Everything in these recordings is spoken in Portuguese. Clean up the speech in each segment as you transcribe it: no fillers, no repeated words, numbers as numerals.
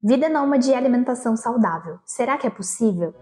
Vida nômade e alimentação saudável. Será que é possível?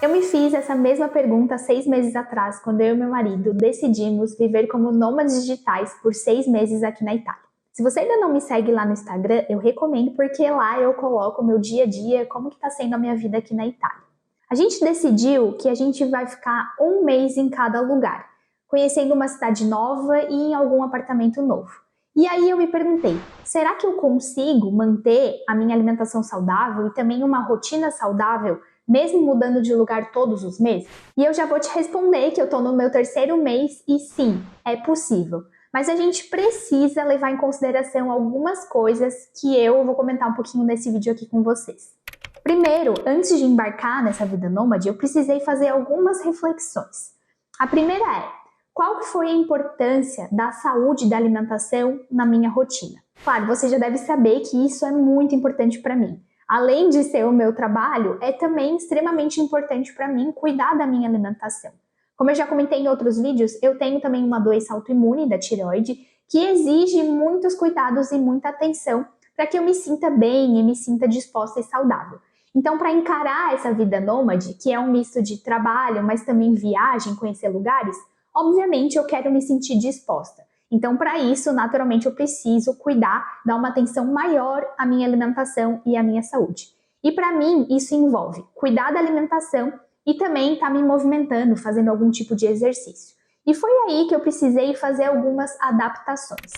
Eu me fiz essa mesma pergunta 6 meses atrás, quando eu e meu marido decidimos viver como nômades digitais por 6 meses aqui na Itália. Se você ainda não me segue lá no Instagram, eu recomendo, porque lá eu coloco o meu dia a dia, como que está sendo a minha vida aqui na Itália. A gente decidiu que a gente vai ficar um mês em cada lugar, conhecendo uma cidade nova e em algum apartamento novo. E aí eu me perguntei, será que eu consigo manter a minha alimentação saudável e também uma rotina saudável, mesmo mudando de lugar todos os meses? E eu já vou te responder que eu tô no meu 3º mês e sim, é possível. Mas a gente precisa levar em consideração algumas coisas que eu vou comentar um pouquinho nesse vídeo aqui com vocês. Primeiro, antes de embarcar nessa vida nômade, eu precisei fazer algumas reflexões. A primeira é, qual que foi a importância da saúde e da alimentação na minha rotina? Claro, você já deve saber que isso é muito importante para mim. Além de ser o meu trabalho, é também extremamente importante para mim cuidar da minha alimentação. Como eu já comentei em outros vídeos, eu tenho também uma doença autoimune da tireoide que exige muitos cuidados e muita atenção para que eu me sinta bem e me sinta disposta e saudável. Então, para encarar essa vida nômade, que é um misto de trabalho, mas também viagem, conhecer lugares, obviamente eu quero me sentir disposta. Então, para isso, naturalmente, eu preciso cuidar, dar uma atenção maior à minha alimentação e à minha saúde. E para mim, isso envolve cuidar da alimentação e também estar me movimentando, fazendo algum tipo de exercício. E foi aí que eu precisei fazer algumas adaptações.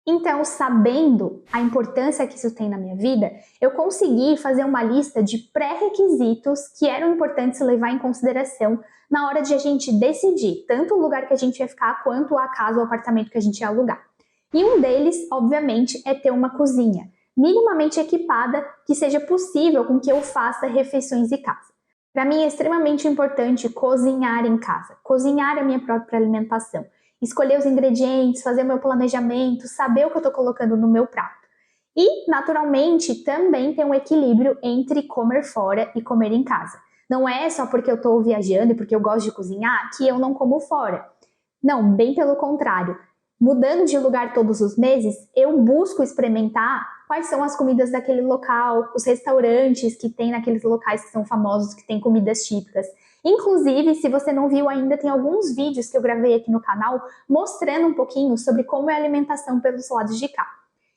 Então, sabendo a importância que isso tem na minha vida, eu consegui fazer uma lista de pré-requisitos que eram importantes levar em consideração na hora de a gente decidir tanto o lugar que a gente ia ficar quanto a casa ou apartamento que a gente ia alugar. E um deles, obviamente, é ter uma cozinha minimamente equipada que seja possível com que eu faça refeições em casa. Para mim é extremamente importante cozinhar em casa, cozinhar a minha própria alimentação. Escolher os ingredientes, fazer meu planejamento, saber o que eu estou colocando no meu prato. E, naturalmente, também tem um equilíbrio entre comer fora e comer em casa. Não é só porque eu estou viajando e porque eu gosto de cozinhar que eu não como fora. Não, bem pelo contrário. Mudando de lugar todos os meses, eu busco experimentar quais são as comidas daquele local, os restaurantes que tem naqueles locais que são famosos, que tem comidas típicas. Inclusive, se você não viu ainda, tem alguns vídeos que eu gravei aqui no canal mostrando um pouquinho sobre como é a alimentação pelos lados de cá.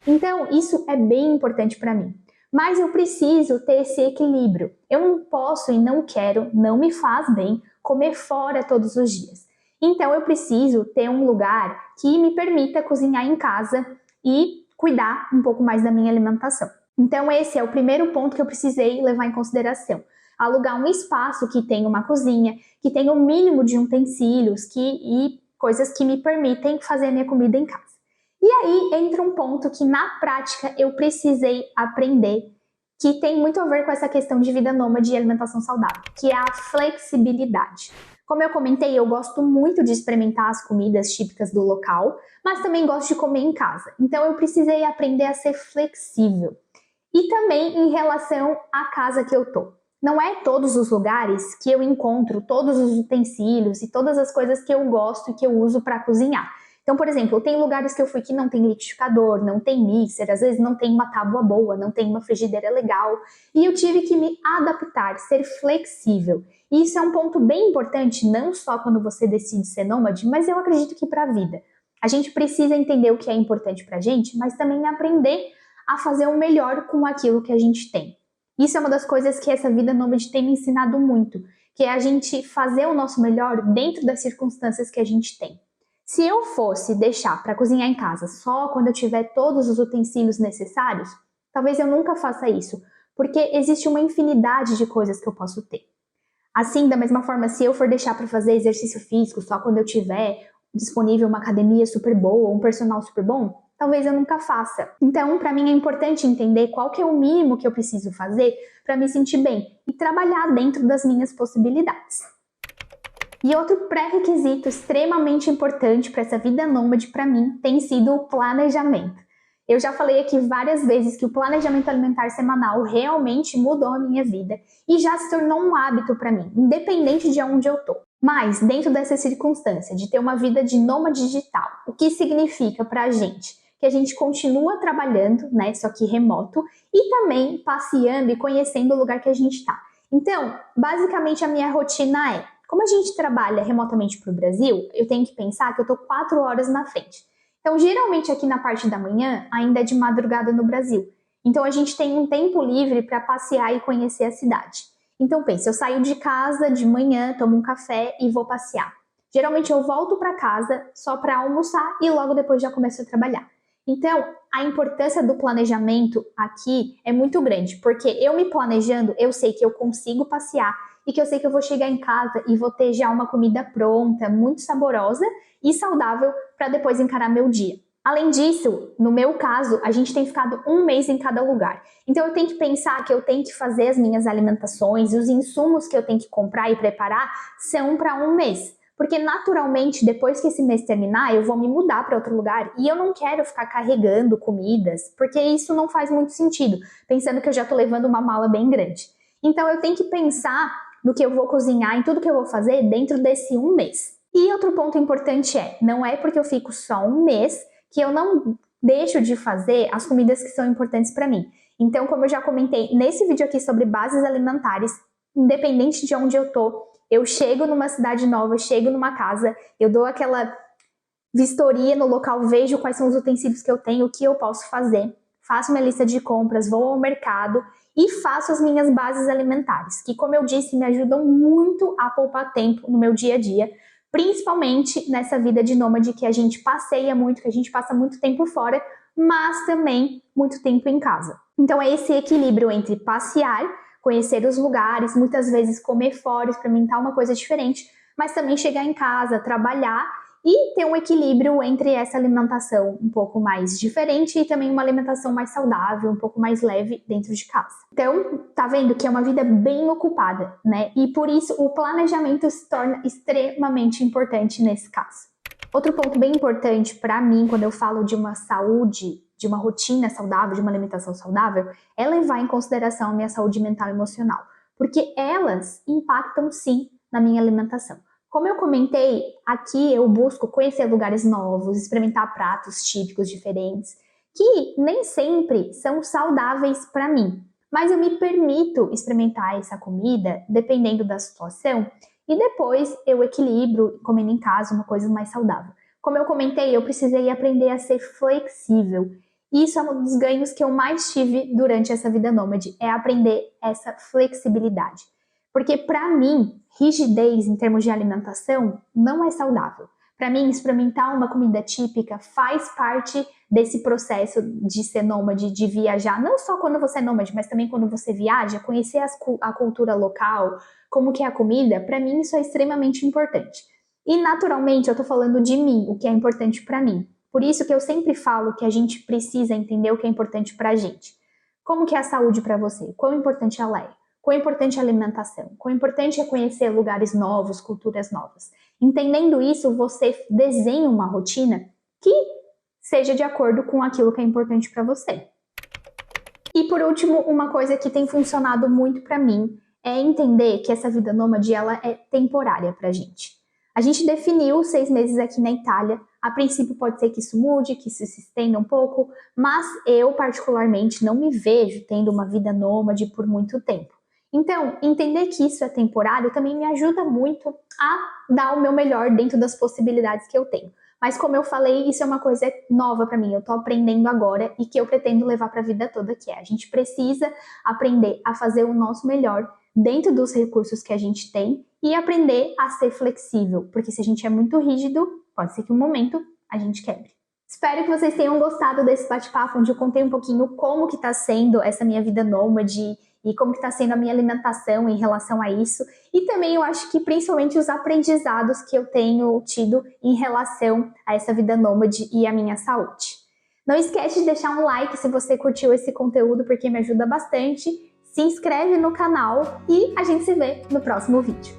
Então, isso é bem importante para mim. Mas eu preciso ter esse equilíbrio. Eu não posso e não quero, não me faz bem, comer fora todos os dias. Então, eu preciso ter um lugar que me permita cozinhar em casa e cuidar um pouco mais da minha alimentação. Então, esse é o primeiro ponto que eu precisei levar em consideração. Alugar um espaço que tenha uma cozinha, que tenha um mínimo de utensílios e coisas que me permitem fazer a minha comida em casa. E aí entra um ponto que na prática eu precisei aprender, que tem muito a ver com essa questão de vida nômade e alimentação saudável, que é a flexibilidade. Como eu comentei, eu gosto muito de experimentar as comidas típicas do local, mas também gosto de comer em casa. Então eu precisei aprender a ser flexível. E também em relação à casa que eu tô. Não é todos os lugares que eu encontro todos os utensílios e todas as coisas que eu gosto e que eu uso para cozinhar. Então, por exemplo, tem lugares que eu fui que não tem liquidificador, não tem mixer, às vezes não tem uma tábua boa, não tem uma frigideira legal, e eu tive que me adaptar, ser flexível. E isso é um ponto bem importante, não só quando você decide ser nômade, mas eu acredito que para a vida. A gente precisa entender o que é importante para a gente, mas também aprender a fazer o melhor com aquilo que a gente tem. Isso é uma das coisas que essa vida nômade tem me ensinado muito, que é a gente fazer o nosso melhor dentro das circunstâncias que a gente tem. Se eu fosse deixar para cozinhar em casa só quando eu tiver todos os utensílios necessários, talvez eu nunca faça isso, porque existe uma infinidade de coisas que eu posso ter. Assim, da mesma forma, se eu for deixar para fazer exercício físico só quando eu tiver disponível uma academia super boa, um personal super bom, talvez eu nunca faça. Então, para mim é importante entender qual que é o mínimo que eu preciso fazer para me sentir bem e trabalhar dentro das minhas possibilidades. E outro pré-requisito extremamente importante para essa vida nômade para mim tem sido o planejamento. Eu já falei aqui várias vezes que o planejamento alimentar semanal realmente mudou a minha vida e já se tornou um hábito para mim, independente de onde eu tô. Mas, dentro dessa circunstância de ter uma vida de nômade digital, o que significa para a gente? Que a gente continua trabalhando, né, só que remoto, e também passeando e conhecendo o lugar que a gente está. Então, basicamente a minha rotina é, como a gente trabalha remotamente para o Brasil, eu tenho que pensar que eu estou 4 horas na frente. Então, geralmente aqui na parte da manhã, ainda é de madrugada no Brasil. Então, a gente tem um tempo livre para passear e conhecer a cidade. Então, pense, eu saio de casa de manhã, tomo um café e vou passear. Geralmente eu volto para casa só para almoçar e logo depois já começo a trabalhar. Então, a importância do planejamento aqui é muito grande, porque eu me planejando, eu sei que eu consigo passear e que eu sei que eu vou chegar em casa e vou ter já uma comida pronta, muito saborosa e saudável para depois encarar meu dia. Além disso, no meu caso, a gente tem ficado um mês em cada lugar. Então eu tenho que pensar que eu tenho que fazer as minhas alimentações e os insumos que eu tenho que comprar e preparar são para um mês. Porque naturalmente, depois que esse mês terminar, eu vou me mudar para outro lugar e eu não quero ficar carregando comidas, porque isso não faz muito sentido, pensando que eu já estou levando uma mala bem grande. Então eu tenho que pensar no que eu vou cozinhar, em tudo que eu vou fazer dentro desse um mês. E outro ponto importante é, não é porque eu fico só um mês que eu não deixo de fazer as comidas que são importantes para mim. Então, como eu já comentei nesse vídeo aqui sobre bases alimentares, independente de onde eu tô, eu chego numa cidade nova, chego numa casa, eu dou aquela vistoria no local, vejo quais são os utensílios que eu tenho, o que eu posso fazer, faço minha lista de compras, vou ao mercado e faço as minhas bases alimentares, que, como eu disse, me ajudam muito a poupar tempo no meu dia a dia, principalmente nessa vida de nômade que a gente passeia muito, que a gente passa muito tempo fora, mas também muito tempo em casa. Então é esse equilíbrio entre passear, conhecer os lugares, muitas vezes comer fora, experimentar uma coisa diferente, mas também chegar em casa, trabalhar e ter um equilíbrio entre essa alimentação um pouco mais diferente e também uma alimentação mais saudável, um pouco mais leve dentro de casa. Então, tá vendo que é uma vida bem ocupada, né? E por isso o planejamento se torna extremamente importante nesse caso. Outro ponto bem importante para mim, quando eu falo de uma saúde, de uma rotina saudável, de uma alimentação saudável, é levar em consideração a minha saúde mental e emocional, porque elas impactam sim na minha alimentação. Como eu comentei, aqui eu busco conhecer lugares novos, experimentar pratos típicos diferentes, que nem sempre são saudáveis para mim, mas eu me permito experimentar essa comida dependendo da situação e depois eu equilibro comendo em casa uma coisa mais saudável. Como eu comentei, eu precisei aprender a ser flexível. Isso é um dos ganhos que eu mais tive durante essa vida nômade, é aprender essa flexibilidade. Porque para mim, rigidez em termos de alimentação não é saudável. Para mim, experimentar uma comida típica faz parte desse processo de ser nômade, de viajar, não só quando você é nômade, mas também quando você viaja, conhecer a cultura local, como que é a comida, para mim isso é extremamente importante. E naturalmente eu tô falando de mim, o que é importante para mim. Por isso que eu sempre falo que a gente precisa entender o que é importante pra gente. Como que é a saúde para você? Quão importante ela é? Quão importante é a alimentação? Quão importante é conhecer lugares novos, culturas novas? Entendendo isso, você desenha uma rotina que seja de acordo com aquilo que é importante para você. E por último, uma coisa que tem funcionado muito para mim é entender que essa vida nômade ela é temporária pra gente. A gente definiu 6 meses aqui na Itália. A princípio pode ser que isso mude, que isso se estenda um pouco, mas eu particularmente não me vejo tendo uma vida nômade por muito tempo. Então, entender que isso é temporário também me ajuda muito a dar o meu melhor dentro das possibilidades que eu tenho. Mas como eu falei, isso é uma coisa nova para mim, eu tô aprendendo agora e que eu pretendo levar para a vida toda, que é a gente precisa aprender a fazer o nosso melhor dentro dos recursos que a gente tem e aprender a ser flexível, porque se a gente é muito rígido, pode ser que um momento a gente quebre. Espero que vocês tenham gostado desse bate-papo, onde eu contei um pouquinho como que tá sendo essa minha vida nômade e como que tá sendo a minha alimentação em relação a isso. E também eu acho que principalmente os aprendizados que eu tenho tido em relação a essa vida nômade e a minha saúde. Não esquece de deixar um like se você curtiu esse conteúdo, porque me ajuda bastante. Se inscreve no canal e a gente se vê no próximo vídeo.